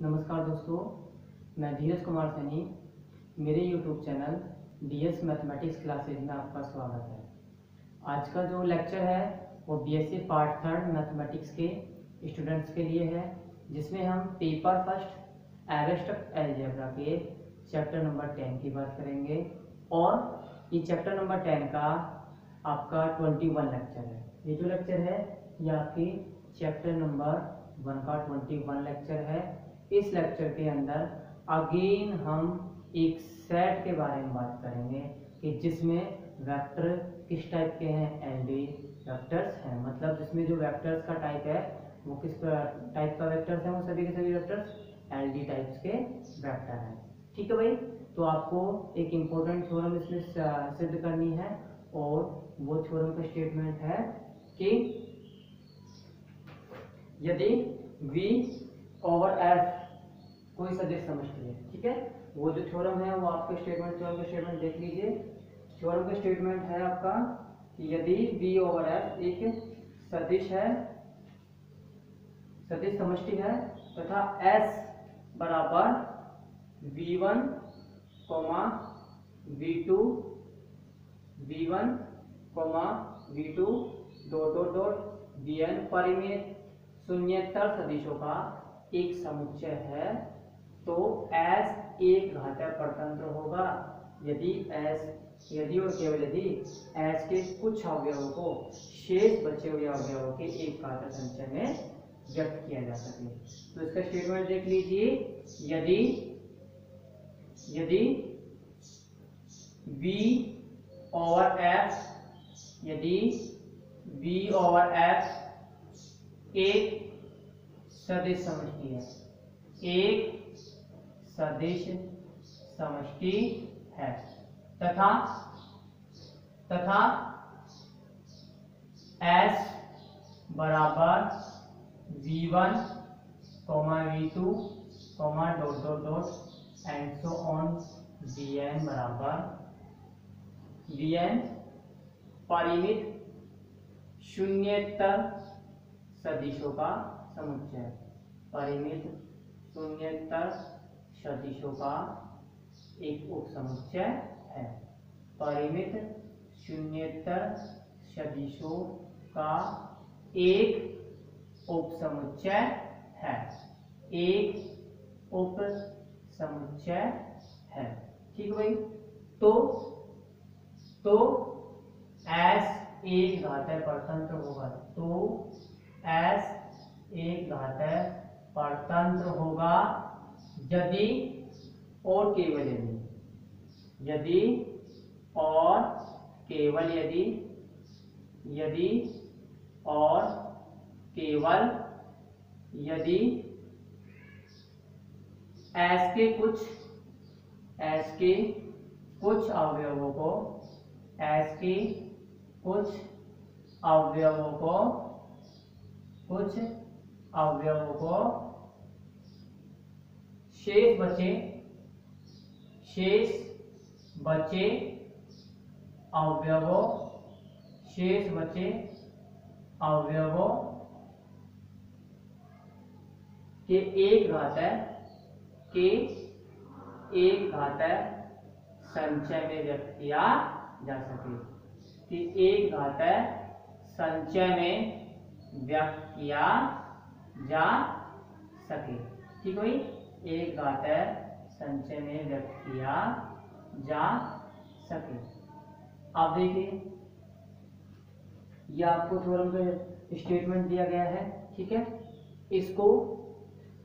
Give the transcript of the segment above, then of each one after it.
नमस्कार दोस्तों, मैं धीरज कुमार सैनी। मेरे YouTube channel DS mathematics classes में आपका स्वागत है। आज का जो लेक्चर है वो BSc पार्ट 3 मैथमेटिक्स के स्टूडेंट्स के लिए है, जिसमें हम पेपर फर्स्ट एब्स्ट्रैक्ट अलजेब्रा के चैप्टर नंबर 10 की बात करेंगे। और ये चैप्टर नंबर 10 का आपका 21 लेक्चर है। ये जो लेक्चर है ये आपकी चैप्टर नंबर 1 का 21 लेक्चर है। इस लेक्चर के अंदर अगेन हम एक सेट के बारे में बात करेंगे कि जिसमें वेक्टर किस टाइप के हैं, एलडी वेक्टर्स हैं। मतलब जिसमें जो वेक्टर्स का टाइप है वो किस टाइप का वेक्टर्स है, वो सभी के सभी वेक्टर्स एलडी टाइप्स के वेक्टर हैं। ठीक है भाई, तो आपको एक इम्पोर्टेंट थ्योरम इसमें सिद्ध करनी है, और वो थ्योरम का स्टेटमेंट है कि यदि V ओवर F कोई सदिश समष्टि है। ठीक है, वो जो थ्योरम है वो आपके थ्योरम का स्टेटमेंट देख लीजिए। थ्योरम का स्टेटमेंट है आपका कि यदि V ओवर F एक सदिश है, सदिश समष्टि है, तथा S बराबर V1, V2, V1, V2 dot dot dot Vn परिमित शून्येतर सदिशों का एक समुच्चय है, तो S एक घातीय परतंत्र होगा यदि और केवल यदि S के कुछ अवयवों को शेष बचे हुए अवयवों के एक घातीय संचय में व्यक्त किया जा सके। तो इसका स्टेटमेंट देख लीजिए। यदि V ओवर F एक सदिश समष्टि है, एक सदिश समष्टि है, तथा S बराबर V1, V2, dot dot dot and so on Vn बराबर Vn परिमित शून्येतर सदिशों का समुच्चय, परिमित शून्येतर सदिशों का एक उपसमुच्चय है। परिमित शून्येतर सदिशों का एक उपसमुच्चय है, एक उपसमुच्चय है। ठीक भाई, तो S एक घातीय परतंत्र होगा, तो S एक घातीय परतंत्र होगा यदि और केवल यदि S के कुछ अवयवों को शेष बचे अवयवों के एक घातीय संचय में व्यक्त किया जा सके, कि एक घातीय संचय में व्यक्त किया जा सके। ठीक है, एक घातीय संचय में व्यक्त किया जा सके। आप देखिए, यह आपको थ्योरम का स्टेटमेंट दिया गया है। ठीक है, इसको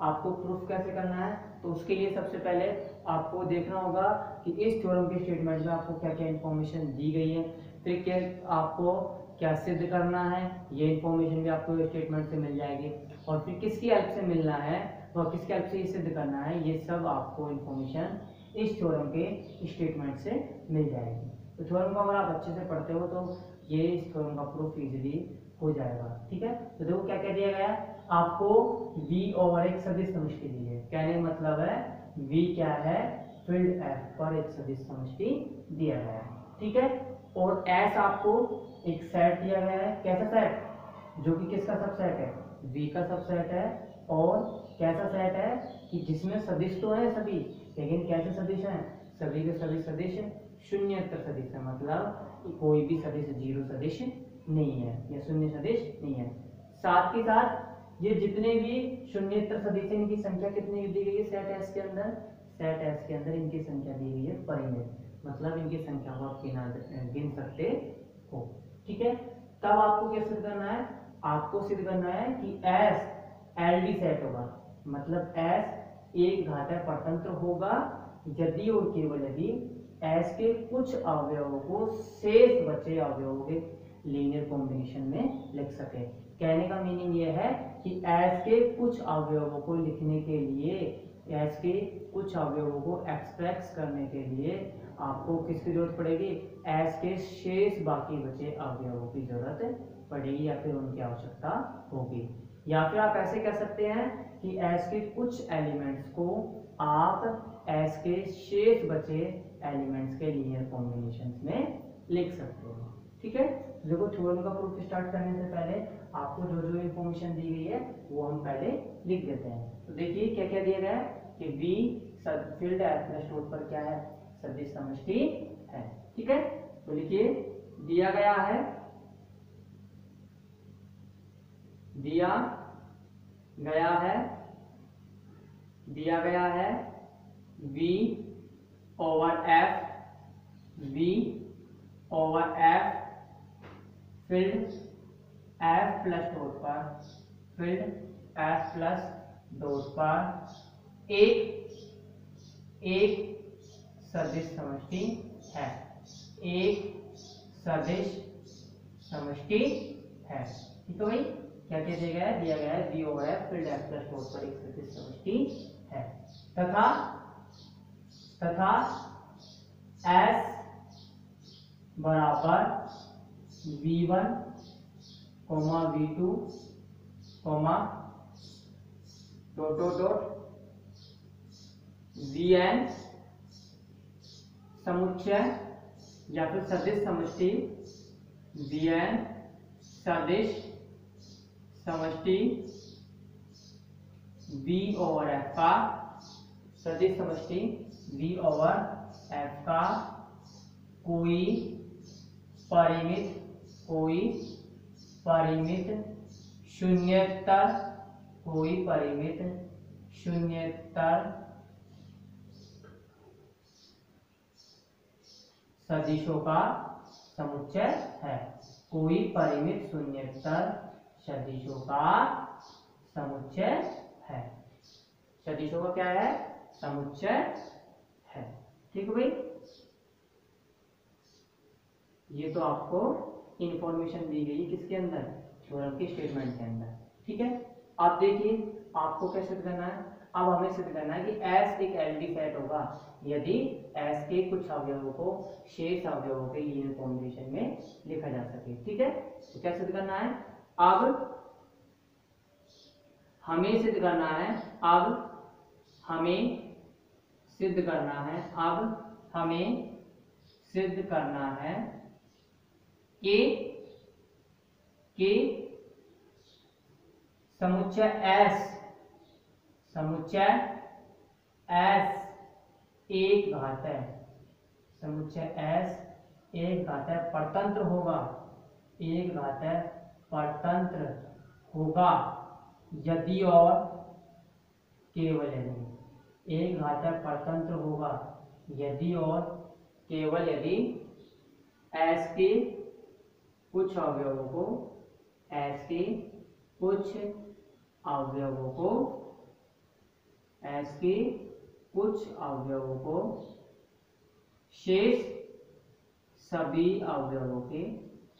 आपको प्रूफ कैसे करना है, तो उसके लिए सबसे पहले आपको देखना होगा कि इस थ्योरम के स्टेटमेंट में आपको क्या क्या इंफॉर्मेशन दी गई है, फिर क्या आपको क्या सिद्ध करना है, ये इंफॉर्मेशन भी आपको स्टेटमेंट से मिल जाएगी। और फिर किसकी हेल्प से मिलना है और किसकी हेल्प से ये सिद्ध करना है, ये सब आपको इंफॉर्मेशन इस थ्योरम के स्टेटमेंट से मिल जाएगी। तो थ्योरम को अगर आप अच्छे से पढ़ते हो तो ये इस थ्योरम का प्रूफ इजीली हो जाएगा। ठीक है, तो देखो क्या क्या दिया गया है आपको। V ओवर एक सदिश समष्टि दी है, कहने का मतलब है V क्या है, फील्ड F पर एक सदिश समष्टि दिया गया है। ठीक है, और S आपको एक सेट दिया गया है। कैसा सेट, जो कि किसका सबसेट है, V का सबसेट है, और कैसा सेट है कि जिसमें सदिश तो है सभी, लेकिन कैसे सदिश हैं, सभी के सभी सदिश शून्येतर सदिश है, मतलब कोई भी सदिश जीरो सदिश नहीं है या शून्य सदिश नहीं है। साथ ही साथ ये जितने भी शून्येतर सदिश हैं इनकी संख्या कितनी दी गई है सेट एस के अंदर, सेट एस के अंदर इनकी संख्या दी गई है परिमित, मतलब इनकी संख्या को आप गिन सकते हो। ठीक है, तब आपको क्या सिद्ध करना है, आपको सिद्ध करना है कि एस एलडी सेट होगा, मतलब एस एक घातीय परतंत्र होगा यदि और केवल यदि एस के कुछ अवयवों को शेष बचे अवयवों के लीनियर कॉम्बिनेशन में लिख सके। कहने का मीनिंग यह है कि एस के कुछ अवयवों को लिखने के लिए, एस के कुछ अवयवों को एक्सप्रेस करने के लिए आपको किसकी जरूरत पड़ेगी, एस के शेष बाकी बचे अवयवों की जरूरत पड़ेगी या फिर उनकी आवश्यकता होगी। या फिर आप ऐसे कह सकते हैं कि एस के कुछ एलिमेंट्स को आप एस के शेष बचे एलिमेंट्स के लीनियर कॉम्बिनेशंस में लिख सकते हो। ठीक है, देखो थ्योरम का प्रूफ स्टार्ट करने से पहले आपको जो जो इंफॉर्मेशन दी गई है वो हम पहले लिख देते हैं। तो देखिए क्या क्या दिया गया है कि V field F plus dot पर क्या है, सदिश समष्टि है। ठीक है, तो लिखिए दिया गया है, दिया गया है V over F field F plus dot पर एक सदिश समष्टि है, एक सदिश समष्टि है। ठीक है भाई, क्या क्या दिया गया है, दिया गया है V over F field F plus dot पर एक सदिश समष्टि है तथा S बराबर V1 V2 डॉट Vn समुच्चय या फिर सदिश समष्टि, Vn सदिश समष्टि V ओवर F का, सदिश समष्टि V ओवर F का कोई परिमित शून्येतर सदिशों का समुच्चय है, कोई परिमित शून्येतर सदिशों का समुच्चय है, सदिशों का क्या है, समुच्चय है। ठीक है भाई, ये तो आपको इंफॉर्मेशन दी गई किसके अंदर, थ्योरम की स्टेटमेंट के अंदर। ठीक है, अब देखिए आपको क्या सिद्ध करना है, अब हमें सिद्ध करना है कि S एक एलडी सेट होगा यदि S के कुछ अवयवों को शेष अवयवों के लीनियर कॉम्बिनेशन में लिखा जा सके। ठीक है, तो क्या सिद्ध करना है, अब हमें सिद्ध करना है, कि समुच्चय S एक घातीय, समुच्चय S एक घातीय परतंत्र होगा, एक घातीय परतंत्र होगा यदि और केवल यदि, एक घातीय परतंत्र होगा यदि और केवल यदि S के कुछ अवयवों को, S के कुछ अवयवों को, S के कुछ अवयवों को शेष सभी अवयवों के,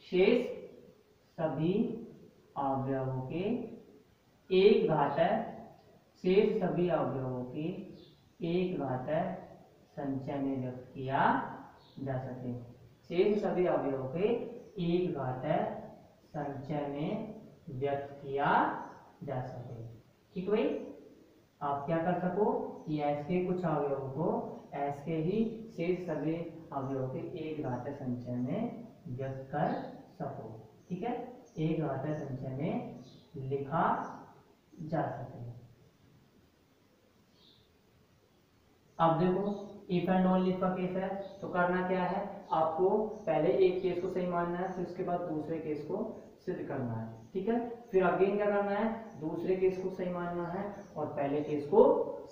शेष सभी अवयवों के एक घातीय, शेष सभी अवयवों के एक घातीय संचय में व्यक्त किया जा सके, शेष सभी अवयवों के एक घातीय संचय में व्यक्त किया जा सके। ठीक भाई, आप क्या कर सको कि S के कुछ अवयवों को S के ही शेष सभी अवयवों के एक घातीय संचय में व्यक्त कर सको। ठीक है, एक घातीय संचय में लिखा जा सके। अब देखो इफ एंड ओनली इफ का केस है, तो करना क्या है, आपको पहले एक केस को सही मानना है, फिर उसके बाद दूसरे केस को सिद्ध करना है, ठीक है। फिर अगेन क्या करना है, दूसरे केस को सही मानना है और पहले केस को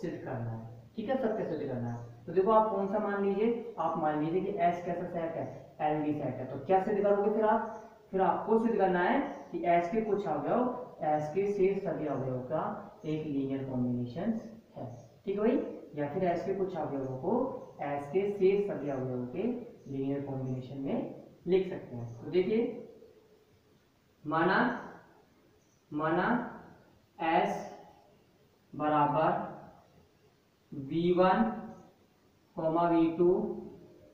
सिद्ध करना है, ठीक है, सत्य सिद्ध करना है। तो देखो आप कौन सा मान लीजिए, आप मान लीजिए कि एस कैसा सेट है, एलडी सेट है, तो क्या सिद्ध करोगे फिर आप, फिर आपको सिद्ध करना है कि एस के कुछ अवयव एस के शेष सभी अवयवों का एक लीनियर कॉम्बिनेशन है, ठीक है भाई, या फिर एस के कुछ अवयवों को एस के शेष सभी अवयवों के लीनियर कॉम्बिनेशन में लिख सकते हैं। तो देखिए माना एस बराबर v1 v2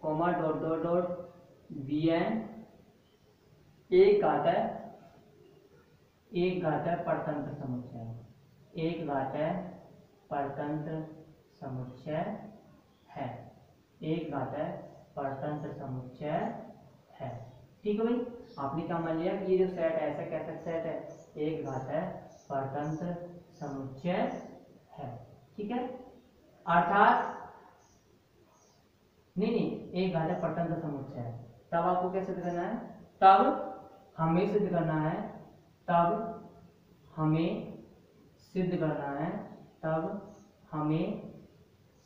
dot dot dot vn एक घात है परतंत्र समुच्चय, एक घात है परतंत्र समुच्चय है, एक घात है परतंत्र समुच्चय है, ठीक है भाई। आपने क्या मान लिया कि ये जो सेट है ऐसा कैसा सेट है, एक घात है परतंत्र समुच्चय है, ठीक है। अर्थात नहीं एक घात है परतंत्र समुच्चय है, तब आपको क्या सिद्ध करना है, तब हमें सिद्ध करना है, तब हमें सिद्ध करना है, तब हमें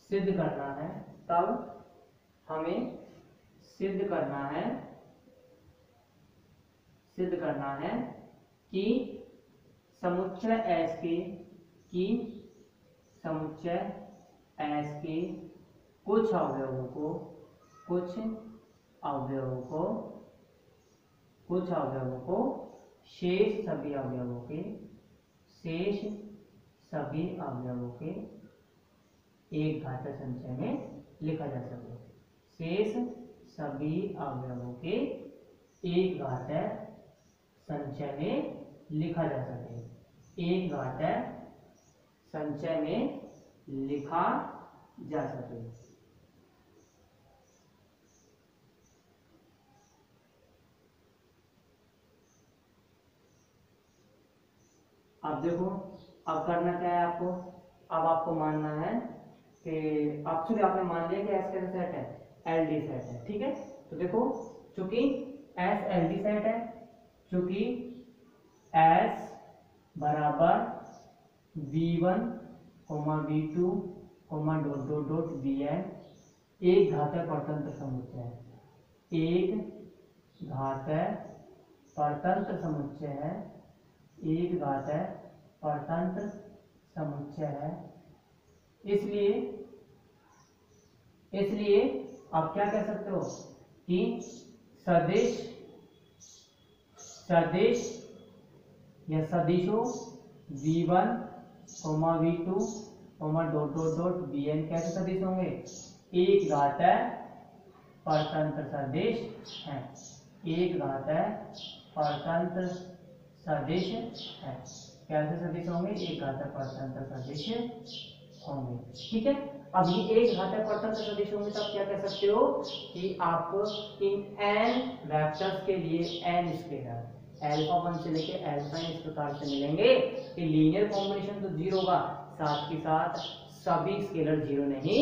सिद्ध करना है, तब हमें सिद्ध करना है, सिद्ध करना है कि समुच्चय एस के, कि समुच्चय एस के कुछ अवयवों को, कुछ अवयवों को, कुछ अवयवों को शेष सभी अवयवों के, शेष सभी अवयवों के एक घात संचय में लिखा जा सके, शेष सभी अवयवों के एक घात संचय में लिखा जा सके, एक घात संचय में लिखा जा सके। अब देखो अब करना क्या है आपको, अब आपको मानना है कि एक्चुअली आपने मान लिया कि एस कैसा सेट है, एलडी सेट है, ठीक है। तो देखो चूंकि एस एलडी सेट है, चूंकि एस बराबर v1 v2 dot dot dot vn एक घात परतंत्र समुच्चय है, एक घात परतंत्र समुच्चय है, एक घात परतंत्र समुच्चय है। इसलिए आप क्या कह सकते हो कि सदिश या सदिशों v1 v2 dot dot dot vn कैसे सदिश होंगे, एक घात परतंत्र सदिश है, एक घात परतंत्र सदिश है, कैसे सदिश होंगे, एक घात परतंत्र सदिश होंगे, ठीक है। अब ये एक घात परतंत्र सदिश होंगे, तब क्या कह सकते हो कि आप इन n वेक्टर्स के लिए n स्केलर अल्फा 1 से लेके अल्फा n इस प्रकार से मिलेंगे कि लीनियर कॉम्बिनेशन तो 0 होगा, साथ के साथ सभी स्केलर 0 नहीं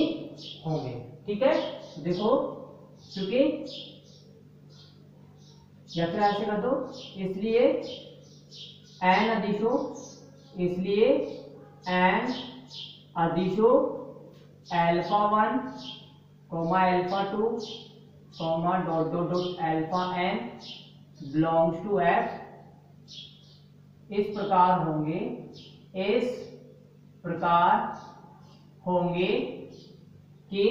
होंगे, ठीक है। देखो क्योंकि या फिर ऐसे कर दो, इसलिए n अदिशो, इसलिए n अदिशो alpha 1 alpha 2 dot dot dot alpha n belongs to f इस प्रकार होंगे, इस प्रकार होंगे कि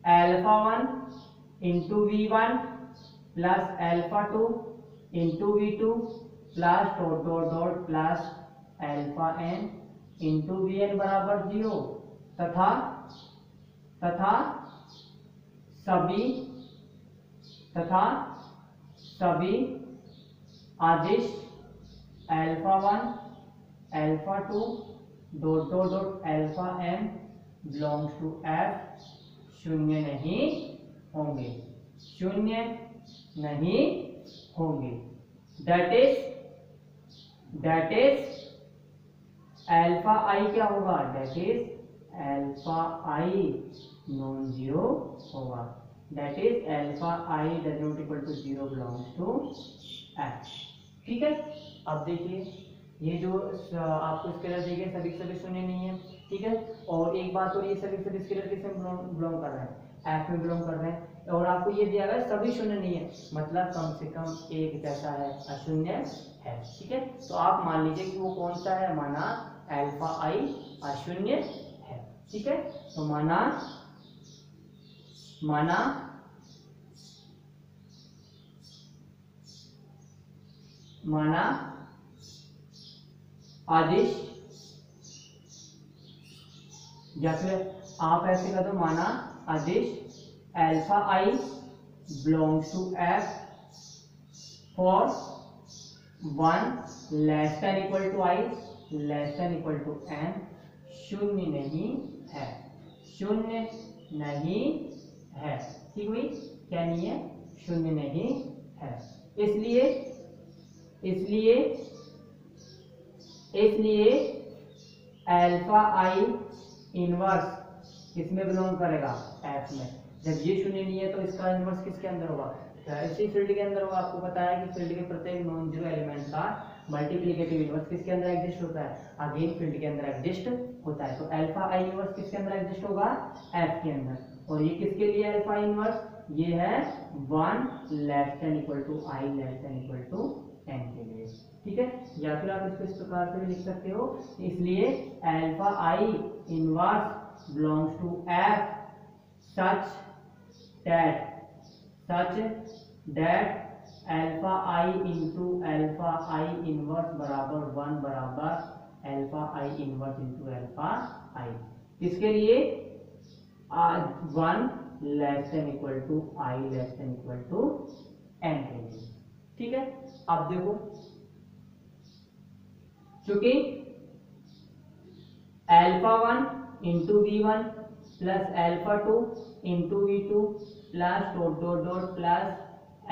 alpha 1 into v1 plus alpha 2 into v2 plus dot dot dot plus alpha n into vn बराबर 0 तथा सभी आदिश alpha 1 alpha 2 dot dot dot alpha m belongs to f शून्य नहीं होंगे, शून्य नहीं होंगे। दैट इज अल्फा आई क्या होगा, that is alpha i non zero होगा, that is alpha i does not equal to zero belongs to f. ठीक है, अब देखिए ये जो आपको स्केलर देंगे सभी सभी शून्य नहीं है। ठीक है, और एक बात और, ये सभी सभी स्केलर किसमें बिलोंग कर रहे हैं, एफ में बिलोंग कर रहे हैं। और आपको ये दिया गया सभी शून्य नहीं है, मतलब कम से कम एक जैसा है, अशून्य है। ठीक है, तो आप मान लीजिए कि वो कौन सा है, माना अल्फा आई अशून्य है। ठीक है, तो माना आदिश, या फिर आप ऐसे कर दो, माना आदिश alpha i belongs to f for 1 less than equal to i less than equal to n, शून्य नहीं है, शून्य नहीं है। ठीक हुई, क्या नहीं है, शून्य नहीं है। इसलिए अल्फा आई इनवर्स किसमें बिलोंग करेगा, एफ में। जब ये शून्य नहीं है तो इसका इनवर्स किसके अंदर होगा, इसी फील्ड के अंदर होगा। आपको पता है कि फील्ड के प्रत्येक नॉन जीरो एलिमेंट का मल्टीप्लिकेटिव इनवर्स किसके अंदर एग्जिस्ट होता है, अगेन फील्ड के अंदर एग्जिस्ट होता है। तो अल्फा आई इनवर्स किसके अंदर एग्जिस्ट होगा, एफ के अंदर। और ये किसके लिए अल्फा इनवर्स, ये है 1 less than equal to i less than equal to n के लिए। ठीक है, या फिर आप इसको इस प्रकार से भी लिख सकते हो, इसलिए alpha i inverse belongs to f such that alpha i into alpha i inverse बराबर 1 बराबर alpha i inverse into alpha i. किसके लिए, 1 less than equal to i less than equal to n के लिए। ठीक है, अब देखो चूंकि alpha 1 into v one plus alpha 2 into v two plus dot dot dot plus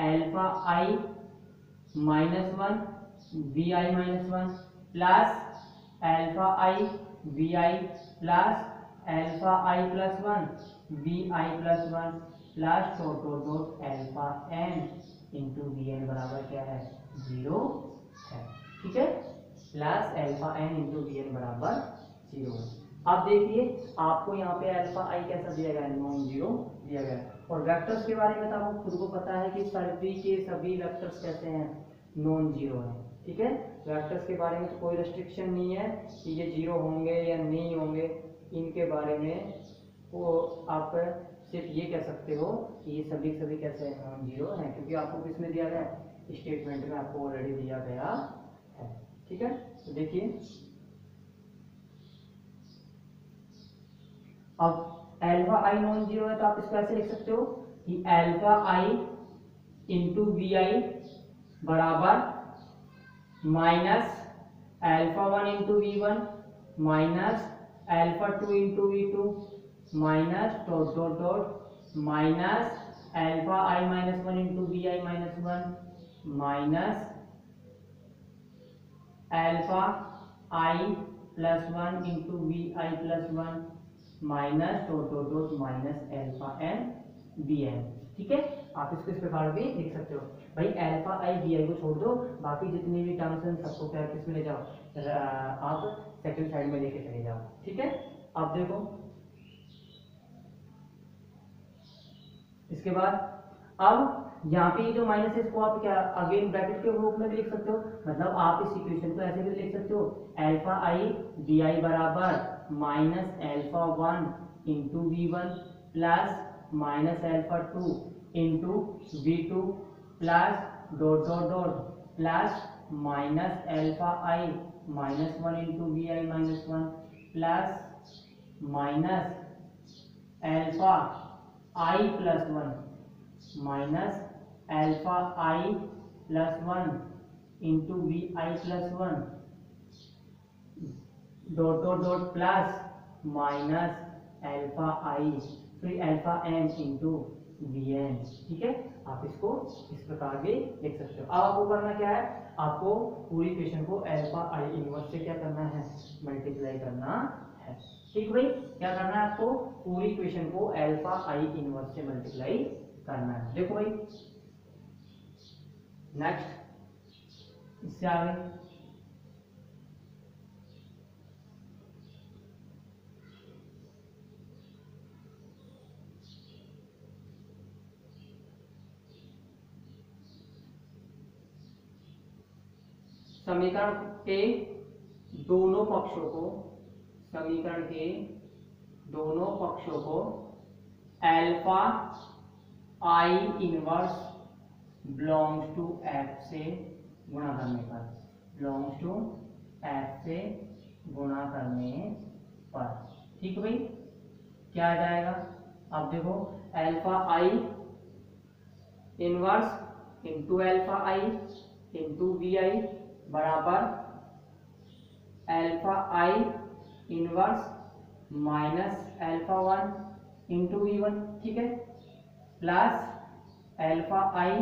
alpha i minus 1 v i minus 1 plus alpha i v i plus alpha i plus 1 v i plus 1 plus dot dot dot alpha n into v n बराबर क्या है, 0 है। ठीक है, plus alpha n into v n बराबर 0 है। अब देखिए आपको यहाँ पे अल्फा आई कैसा दिया गया है, नॉन जीरो दिया गया है। और वेक्टर्स के बारे में तो आपको खुद को पता है कि सभी के सभी वेक्टर्स कैसे हैं, नॉन जीरो हैं। ठीक है, वेक्टर्स के बारे में तो कोई रेस्ट्रिक्शन नहीं है कि ये जीरो होंगे या नहीं होंगे, इनके बारे में वो आप सिर्फ ये कह सकते हो कि ये सभी कैसे हैं, नॉन जीरो हैं, क्योंकि आपको किसमें दिया गया है, स्टेटमेंट में आपको ऑलरेडी दिया गया है। ठीक है, तो देखिए अब अल्फा आई नॉन जीरो है तो आप इसको ऐसे लिख सकते हो कि alpha i into v i बराबर minus alpha 1 into v 1 minus alpha 2 into v 2 minus dot dot dot minus alpha i minus 1 into v i minus 1 minus alpha i plus 1 into v i plus 1 minus dot dot dot minus alpha n b n. ठीक है, आप इसको इस प्रकार भी लिख सकते हो। भाई अल्फा आई बी आई को छोड़ दो, बाकी जितनी भी टर्म्स हैं सबको क्या किसमें ले जाओ, आप सेकंड साइड में लेके चले जाओ। ठीक है, अब देखो इसके बाद अब यहाँ पे जो माइनस है इसको आप क्या अगेन ब्रैकेट के रूप में भी लिख सकते हो, मतलब आप इस इक्वेशन को ऐसे भी लिख सकते हो, अल्फा आई बी आई बराबर minus alpha 1 into v 1 plus minus alpha 2 into v 2 plus dot dot dot plus minus alpha i minus 1 into v i minus 1 plus minus alpha i plus 1 minus alpha i plus 1 into v i plus 1 dot dot dot plus minus alpha i फिर alpha n into Vn। ठीक है, आप इसको इस प्रकार भी लिख सकते हो। अब आपको करना क्या है, आपको पूरी इक्वेशन को अल्फा आई इनवर्स से क्या करना है, मल्टीप्लाई करना है। ठीक भाई, क्या करना है आपको, पूरी इक्वेशन को अल्फा आई इनवर्स से मल्टीप्लाई करना है। देखो भाई, नेक्स्ट इससे आगे समीकरण के दोनों पक्षों को, समीकरण के दोनों पक्षों को alpha i inverse belongs to f से गुणा करने पर, बिलोंग्स टू एफ से गुणा करने पर, ठीक भाई, क्या आ जाएगा, अब देखो alpha i inverse into alpha i into v i बराबर alpha i inverse minus alpha one into v one, ठीक है, plus alpha i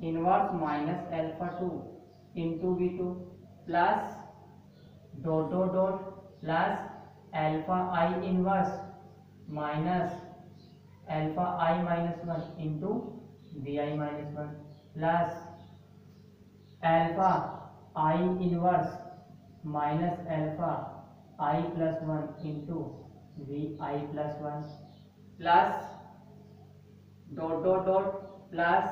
inverse minus alpha two into v two plus dot dot dot plus alpha i inverse minus alpha i minus one into v i minus one plus alpha i inverse minus alpha i plus one into v i plus one plus dot dot dot plus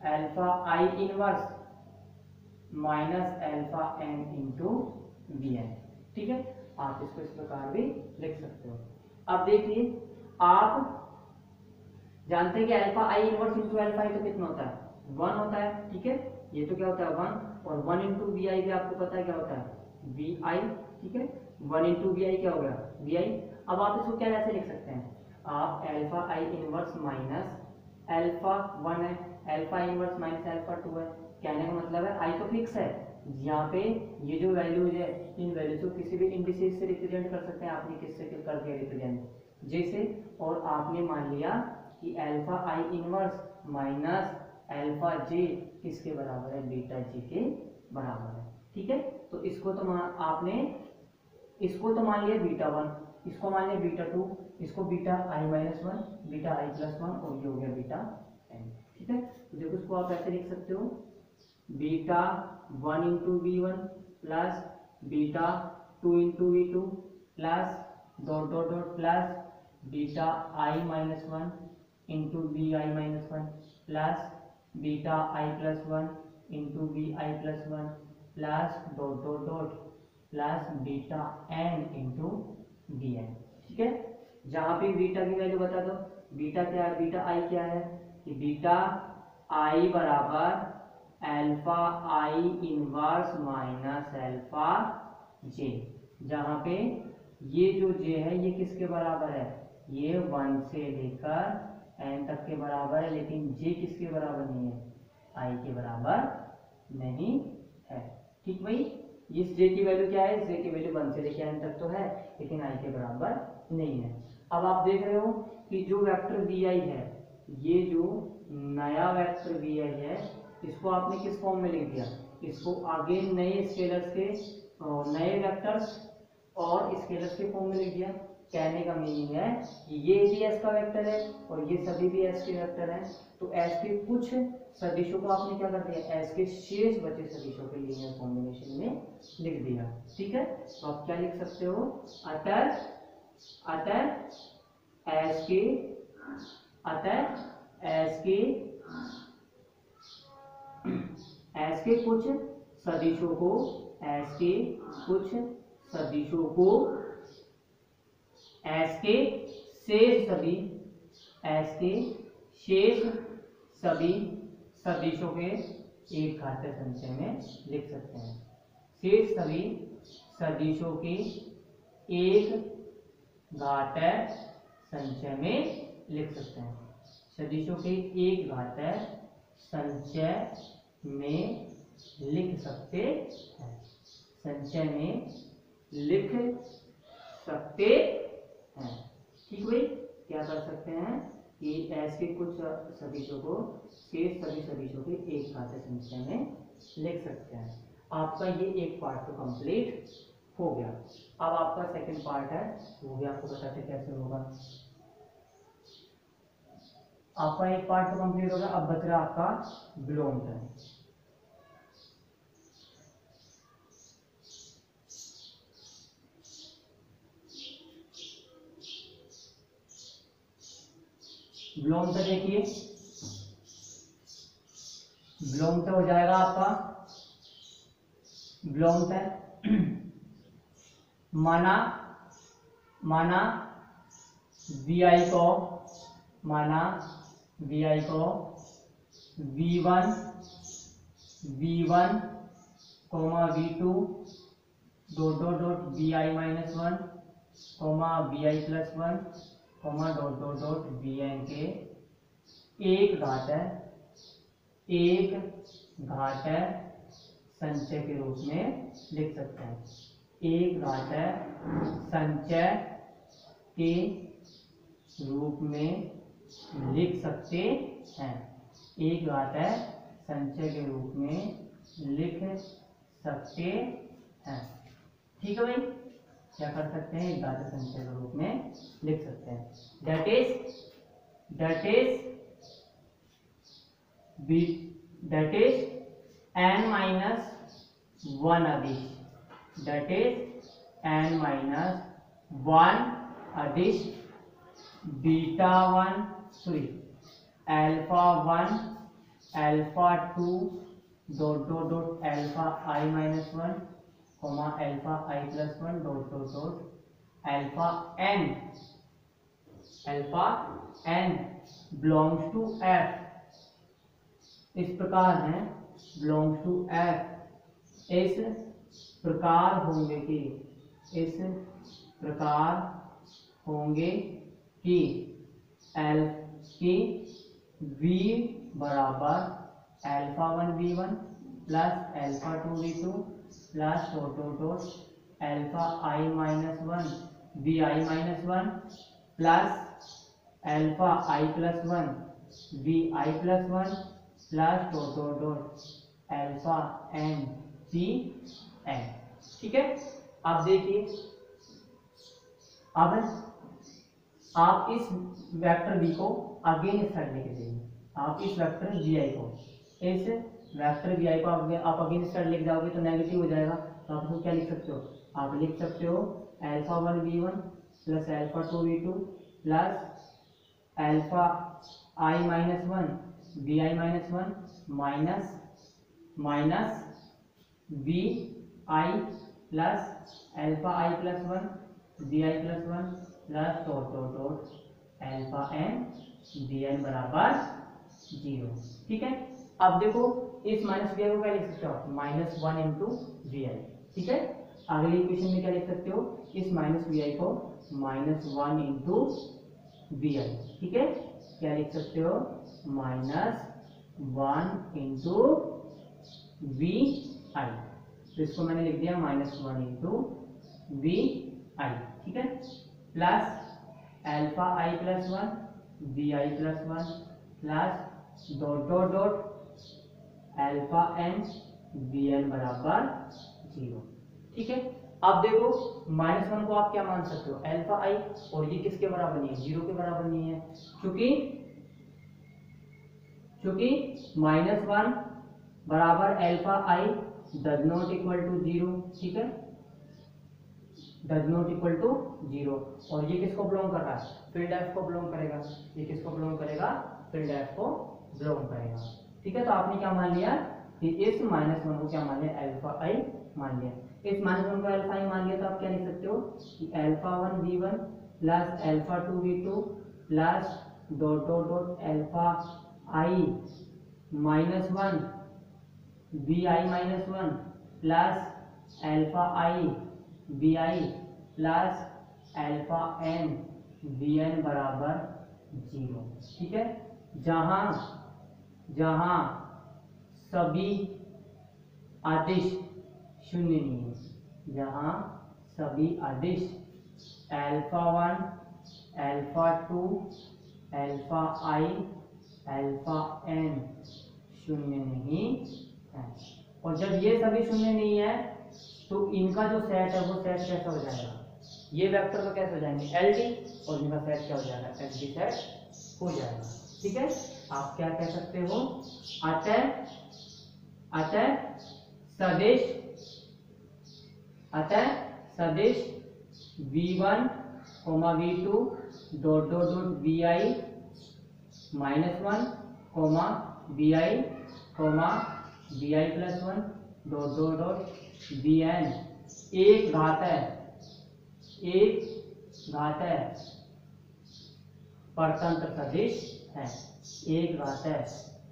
alpha i inverse minus alpha n into v n. ठीक है, आप इसको इस प्रकार भी लिख सकते हो। अब देखिए, आप जानते हैं कि alpha i inverse into alpha i तो कितना होता है, 1 होता है। ठीक है, ये तो क्या होता है 1, और 1 इंटू वी आई भी आपको पता है क्या होता है वी आई। ठीक है, 1 इंटू वी आई क्या हो गया वी आई। अब आप इसको क्या ऐसे लिख सकते हैं, आप alpha i inverse minus alpha 1 है, अल्फा इनवर्स माइनस अल्फा 2 है। कहने का मतलब है आई तो फिक्स है, यहाँ पे ये जो वैल्यूज है इन वैल्यूज को किसी भी इंडिसेस से रिप्रेजेंट कर सकते हैं। आपने किससे कर दिया रिप्रेजेंट, जैसे, और आपने मान लिया कि alpha i inverse minus alpha जे किसके बराबर है, बीटा जी के बराबर है। ठीक है, तो इसको तो आपने इसको तो मान लिया बीटा 1, इसको मान लिया बीटा 2, इसको beta i minus 1, beta i plus 1, और ये हो गया बीटा एन। ठीक है, तो देखो इसको आप ऐसे लिख सकते हो, beta 1 into v one plus beta 2 into v two plus dot dot dot plus beta i minus 1 into v i minus 1 plus beta i plus 1 into v i plus 1 plus dot dot dot plus beta n into v n. ठीक है, जहां पे beta की value बता दो, beta क्या है, beta आई क्या है, कि बीटा आई बराबर alpha i inverse minus alpha जे, जहां पे ये जो जे है ये किसके बराबर है, ये 1 से लेकर एन तक के बराबर है, लेकिन जे किसके बराबर नहीं है, आई के बराबर नहीं है। ठीक भाई, इस जे की वैल्यू क्या है, जे की वैल्यू 1 से लेकर एन तक तो है, लेकिन आई के बराबर नहीं है। अब आप देख रहे हो कि जो वेक्टर वी आई है, ये जो नया वेक्टर वी आई है, इसको आपने किस फॉर्म में लिख दिया, इसको आगे नए स्केलर्स के नए वेक्टर्स और स्केलर्स के फॉर्म में लिख दिया। कहने का मीनिंग है कि ये भी एस का वेक्टर है और ये सभी भी एस के वेक्टर हैं, तो एस के कुछ सदिशों को आपने क्या कर दिया, एस के शेष बचे सदिशों के लीनियर कॉम्बिनेशन में लिख दिया। ठीक है, तो आप क्या लिख सकते हो, अतः एस के कुछ सदिशों को, एस के कुछ सदिशों को एस के शेष सभी सदिशों के एक घातीय संचय में लिख सकते हैं। शेष सभी सदिशों के एक घातीय संचय में लिख सकते हैं, सदिशों के एक घातीय संचय में लिख सकते हैं, संचय में लिख सकते हैं। ठीक भाई, क्या कर सकते हैं, कि एस के कुछ सदिशों को शेष सभी सदिशों के एक घातीय संख्या में लिख सकते हैं। आपका ये एक पार्ट तो कंप्लीट हो गया। अब आपका सेकंड पार्ट है, वो भी आपको बताते कैसे होगा। आपका एक पार्ट तो कंप्लीट हो गया, अब बच रहा आपका बिलोंग टर्म। बिलोंग टर्म देखिए, बिलोंग टर्म हो जाएगा आपका बिलोंग टर्म माना vi को v1 v2 dot dot dot vi minus 1 vi plus 1 dot dot dot vn के एक घातांक संचय के रूप में लिख सकते हैं। एक घातांक संचय के रूप में लिख सकते हैं। एक घातांक संचय के रूप में लिख सकते हैं। ठीक है भाई, क्या कर सकते हैं, एक घातांक संचय के रूप में लिख सकते हैं। दैट इज n माइनस 1 अदिश, दैट इज n माइनस 1 अदिश beta 1 sorry alpha 1 alpha 2 dot dot dot alpha i minus 1 alpha i plus 1 dot dot dot alpha n belongs to f। इस प्रकार है बिलोंग्स टू f। इस प्रकार होंगे कि v बराबर alpha 1 v1 plus alpha 2 v2 plus dot dot dot alpha i minus 1 vi minus 1 plus alpha i plus 1 vi plus 1 plus dot dot dot alpha n p n। ठीक है, आप देखिए, अब आप इस वेक्टर v को against side लेके जाइए। आप इस वेक्टर vi को आप अगेंस्ट साइड लेके जाओगे तो नेगेटिव हो जाएगा। तो आप इसको क्या लिख सकते हो, आप लिख सकते हो alpha 1 v1 plus alpha 2 v2 plus alpha i minus 1 vi minus 1 minus vi plus alpha i plus 1 vi plus 1 plus dot dot dot alpha n vn बराबर 0। ठीक है, अब देखो इस माइनस vi को क्या लिख सकते हो, माइनस 1 इंटू vi। ठीक है, अगली इक्वेशन में क्या लिख सकते हो, इस माइनस vi को माइनस 1 इंटू vi। ठीक है, क्या लिख सकते हो, माइनस 1 इंटू vi। तो इसको मैंने लिख दिया माइनस 1 इंटू vi। ठीक है, plus alpha i plus 1 vi plus 1 plus dot dot dot alpha n vn बराबर 0। ठीक है, अब देखो माइनस 1 को आप क्या मान सकते हो, अल्फा i, और ये किसके बराबर नहीं है, 0 के बराबर नहीं है, क्योंकि माइनस 1 बराबर alpha i does not equal to 0। ठीक है, डज नॉट इक्वल टू 0, और ये किसको बिलोंग कर रहा है, फील्ड एफ को बिलोंग करेगा। ये किसको बिलोंग करेगा, फील्ड एफ को बिलोंग करेगा। ठीक है, तो आपने क्या मान लिया कि इस माइनस 1 को क्या मान लिया, अल्फा i मान लिया। इस माइनस 1 को अल्फा i मान लिया तो आप क्या लिख सकते हो कि alpha 1 v1 plus alpha 2 v2 plus dot dot dot alpha i minus 1 vi minus 1 plus alpha i vi plus alpha n vn बराबर 0। ठीक है, जहां सभी अदिश शून्य नहीं है, जहां सभी अदिश alpha 1 alpha 2 alpha i alpha n शून्य नहीं है। और जब ये सभी शून्य नहीं है तो इनका जो सेट है वो सेट कैसा हो जाएगा, ये वेक्टर तो कैसे हो जाएंगे एलडी, और इनका सेट क्या हो जाएगा एलडी सेट हो जाएगा। ठीक है, आप क्या कह सकते हो, अतः सदिश v1 v2 dot dot dot vi -1 vi plus 1 dot dot dot vn एक घात है परतंत्र सदिश है, एक घात है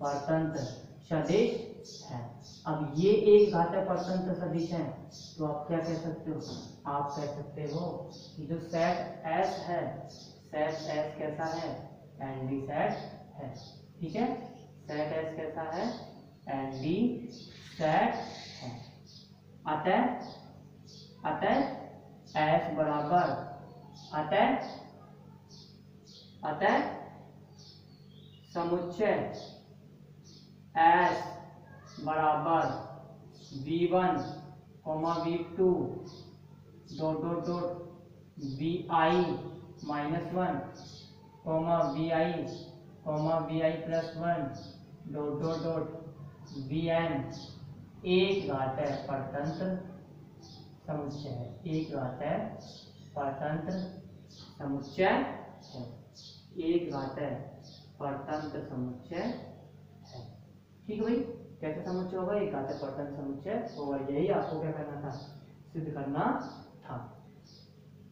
परतंत्र सदिश है। अब ये एक घात है परतंत्र सदिश है, तो आप क्या कह सकते हो, आप कह सकते हो कि जो सेट S है, सेट S कैसा है एनडी सेट है। ठीक है, सेट S कैसा है एनडी सेट है। अतः S बराबर अतः समुच्चय S बराबर v1 v2 dot dot dot vi -1 vi plus 1 dot dot dot vn एक घात है परतंत्र समुच्चय है, एक घात है परतंत्र समुच्चय है, एक घात है परतंत्र समुच्चय है। ठीक है भाई, कैसे समुच्चय होगा, एक घात है परतंत्र समुच्चय होगा, यही आपको क्या करना था, सिद्ध करना था।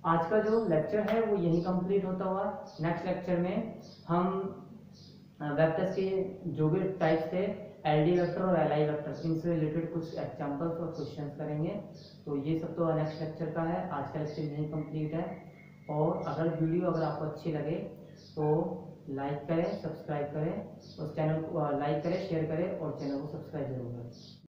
आज का जो लेक्चर है वो यही कंप्लीट होता हुआ, नेक्स्ट लेक्चर में हम वेक्टर्स के जो भी टाइप्स थे एलडी वेक्टर और एलआई वेक्टर, इनसे रिलेटेड कुछ एग्जांपल्स और क्वेश्चंस करेंगे। तो ये सब तो नेक्स्ट लेक्चर का है, आज का लेक्चर यही कंप्लीट है। और अगर वीडियो अगर आपको अच्छी लगे तो लाइक करें, सब्सक्राइब करें, उस चैनल को लाइक करें, शेयर करें और चैनल को सब्सक्राइब जरूर करें।